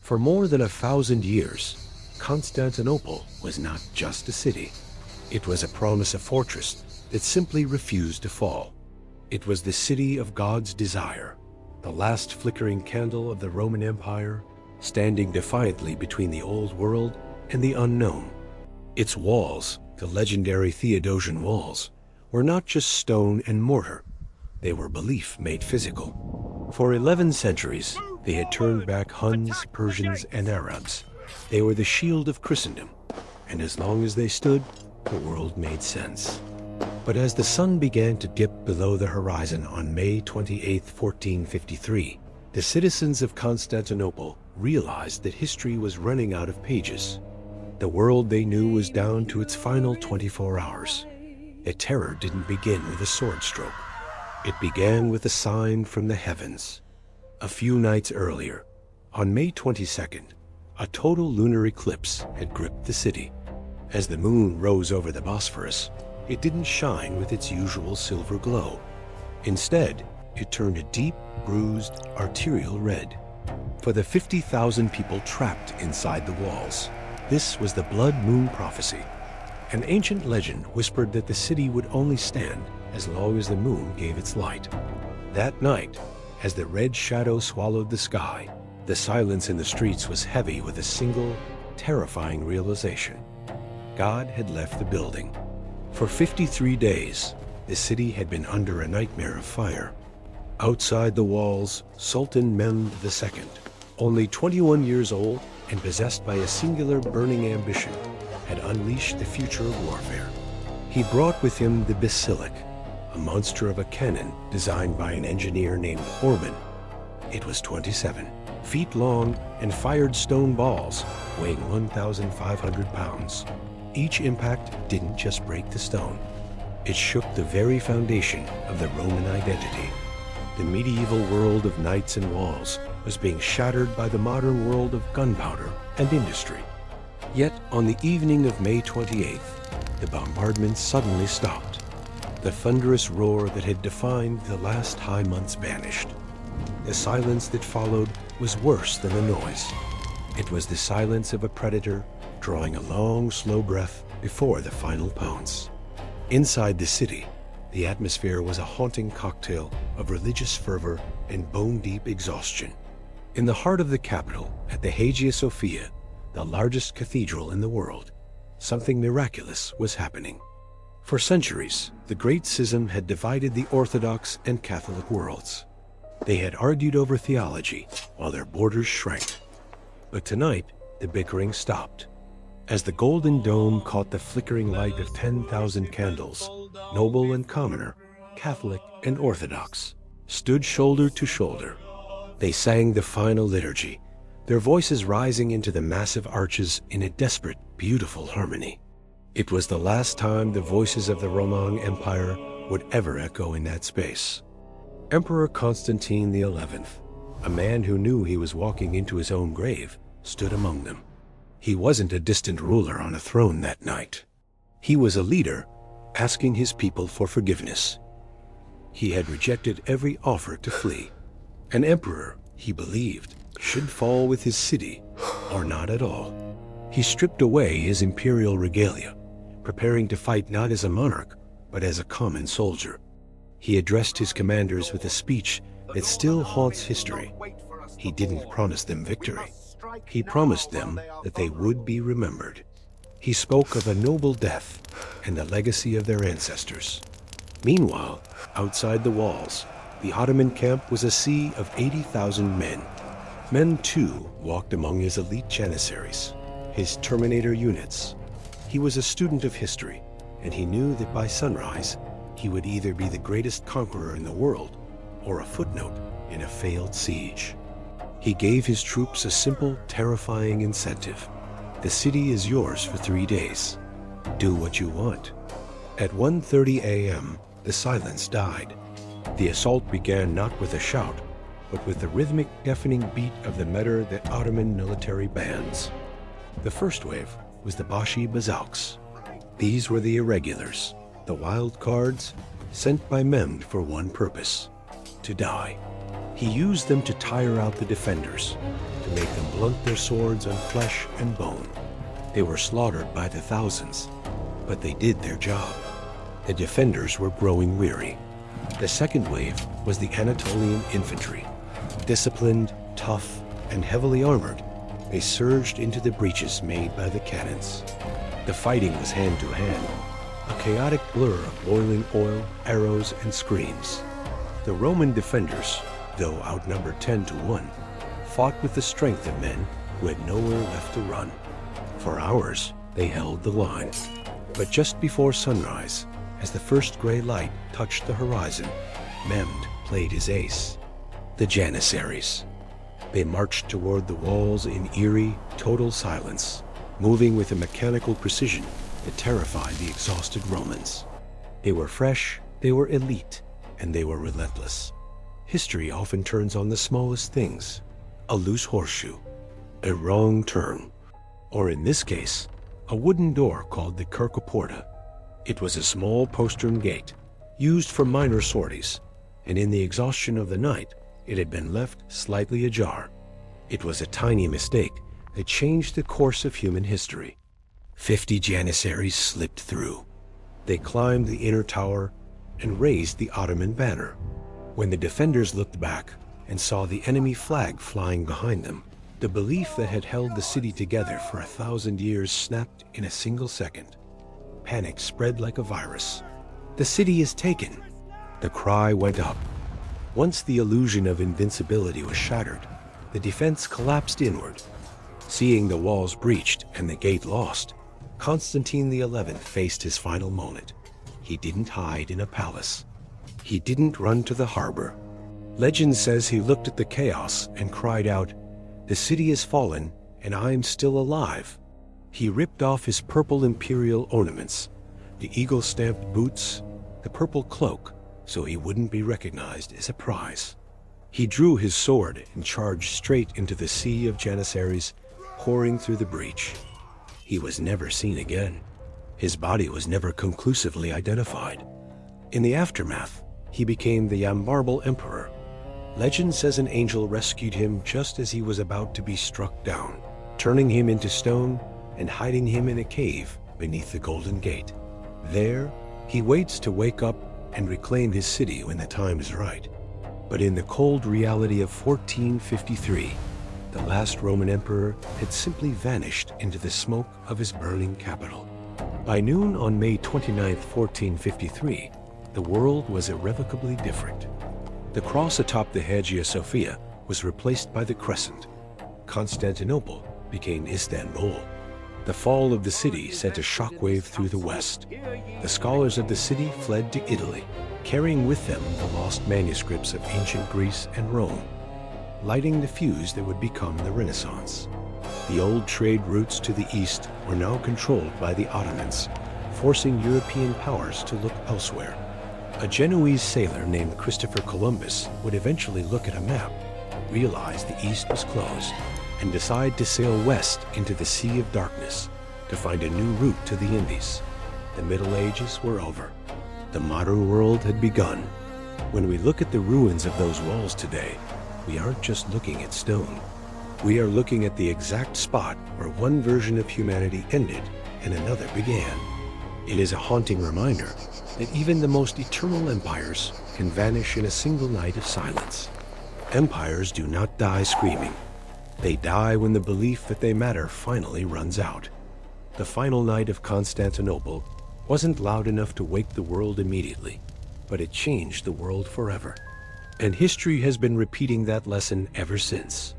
For more than 1,000 years, Constantinople was not just a city. It was a promise of fortress that simply refused to fall. It was the city of God's desire, the last flickering candle of the Roman Empire, standing defiantly between the old world and the unknown. Its walls, the legendary Theodosian walls, were not just stone and mortar. They were belief made physical. For 11 centuries, they had turned back Huns, Persians, and Arabs. They were the shield of Christendom, and as long as they stood, the world made sense. But as the sun began to dip below the horizon on May 28, 1453, the citizens of Constantinople realized that history was running out of pages. The world they knew was down to its final 24 hours. A terror didn't begin with a sword stroke. It began with a sign from the heavens. A few nights earlier, on May 22nd, a total lunar eclipse had gripped the city. As the moon rose over the Bosphorus, it didn't shine with its usual silver glow. Instead, it turned a deep, bruised, arterial red. For the 50,000 people trapped inside the walls, this was the blood moon prophecy. An ancient legend whispered that the city would only stand as long as the moon gave its light. That night, as the red shadow swallowed the sky, the silence in the streets was heavy with a single, terrifying realization. God had left the building. For 53 days, the city had been under a nightmare of fire. Outside the walls, Sultan Mehmed II, only 21 years old and possessed by a singular burning ambition, had unleashed the future of warfare. He brought with him the basilic, a monster of a cannon designed by an engineer named Orban. It was 27 feet long and fired stone balls weighing 1,500 pounds. Each impact didn't just break the stone. It shook the very foundation of the Roman identity. The medieval world of knights and walls was being shattered by the modern world of gunpowder and industry. Yet on the evening of May 28th, the bombardment suddenly stopped. The thunderous roar that had defined the last high months vanished. The silence that followed was worse than the noise. It was the silence of a predator drawing a long, slow breath before the final pounce. Inside the city, the atmosphere was a haunting cocktail of religious fervor and bone-deep exhaustion. In the heart of the capital, at the Hagia Sophia, the largest cathedral in the world, something miraculous was happening. For centuries, the Great Schism had divided the Orthodox and Catholic worlds. They had argued over theology while their borders shrank. But tonight, the bickering stopped. As the Golden Dome caught the flickering light of 10,000 candles, noble and commoner, Catholic and Orthodox, stood shoulder to shoulder. They sang the final liturgy, their voices rising into the massive arches in a desperate, beautiful harmony. It was the last time the voices of the Roman Empire would ever echo in that space. Emperor Constantine XI, a man who knew he was walking into his own grave, stood among them. He wasn't a distant ruler on a throne that night. He was a leader asking his people for forgiveness. He had rejected every offer to flee. An emperor, he believed, should fall with his city or not at all. He stripped away his imperial regalia, preparing to fight not as a monarch, but as a common soldier. He addressed his commanders with a speech that still haunts history. He didn't promise them victory. He promised them that they would be remembered. He spoke of a noble death and the legacy of their ancestors. Meanwhile, outside the walls, the Ottoman camp was a sea of 80,000 men. Men, too, walked among his elite janissaries, his Terminator units. He was a student of history, and he knew that by sunrise, he would either be the greatest conqueror in the world or a footnote in a failed siege. He gave his troops a simple, terrifying incentive. The city is yours for 3 days. Do what you want. At 1:30 a.m., the silence died. The assault began not with a shout, but with the rhythmic, deafening beat of the meter that Ottoman military bands. The first wave was the Bashi Bazauks. These were the irregulars, the wild cards, sent by Mehmed for one purpose: to die. He used them to tire out the defenders, to make them blunt their swords on flesh and bone. They were slaughtered by the thousands, but they did their job. The defenders were growing weary. The second wave was the Anatolian infantry. Disciplined, tough, and heavily armored, they surged into the breaches made by the cannons. The fighting was hand-to-hand, a chaotic blur of boiling oil, arrows, and screams. The Roman defenders, though outnumbered 10-1, fought with the strength of men who had nowhere left to run. For hours, they held the line. But just before sunrise, as the first gray light touched the horizon, Mehmed played his ace. The Janissaries. They marched toward the walls in eerie, total silence, moving with a mechanical precision that terrified the exhausted Romans. They were fresh, they were elite, and they were relentless. History often turns on the smallest things: a loose horseshoe, a wrong turn, or in this case, a wooden door called the Cercoporta. It was a small postern gate, used for minor sorties, and in the exhaustion of the night, it had been left slightly ajar. It was a tiny mistake that changed the course of human history. 50 Janissaries slipped through. They climbed the inner tower and raised the Ottoman banner. When the defenders looked back and saw the enemy flag flying behind them, the belief that had held the city together for 1,000 years snapped in a single second. Panic spread like a virus. "The city is taken!" The cry went up. Once the illusion of invincibility was shattered, the defense collapsed inward. Seeing the walls breached and the gate lost, Constantine XI faced his final moment. He didn't hide in a palace. He didn't run to the harbor. Legend says he looked at the chaos and cried out, "The city is fallen, and I am still alive." He ripped off his purple imperial ornaments, the eagle-stamped boots, the purple cloak, so he wouldn't be recognized as a prize. He drew his sword and charged straight into the sea of Janissaries pouring through the breach. He was never seen again. His body was never conclusively identified. In the aftermath, he became the unbreakable emperor. Legend says an angel rescued him just as he was about to be struck down, turning him into stone and hiding him in a cave beneath the Golden Gate. There, he waits to wake up and reclaim his city when the time is right. But in the cold reality of 1453, the last Roman emperor had simply vanished into the smoke of his burning capital. By noon on May 29, 1453, the world was irrevocably different. The cross atop the Hagia Sophia was replaced by the crescent. Constantinople became Istanbul. The fall of the city sent a shockwave through the West. The scholars of the city fled to Italy, carrying with them the lost manuscripts of ancient Greece and Rome, lighting the fuse that would become the Renaissance. The old trade routes to the east were now controlled by the Ottomans, forcing European powers to look elsewhere. A Genoese sailor named Christopher Columbus would eventually look at a map, realize the east was closed, and decide to sail west into the Sea of Darkness to find a new route to the Indies. The Middle Ages were over. The modern world had begun. When we look at the ruins of those walls today, we aren't just looking at stone. We are looking at the exact spot where one version of humanity ended and another began. It is a haunting reminder that even the most eternal empires can vanish in a single night of silence. Empires do not die screaming. They die when the belief that they matter finally runs out. The final night of Constantinople wasn't loud enough to wake the world immediately, but it changed the world forever. And history has been repeating that lesson ever since.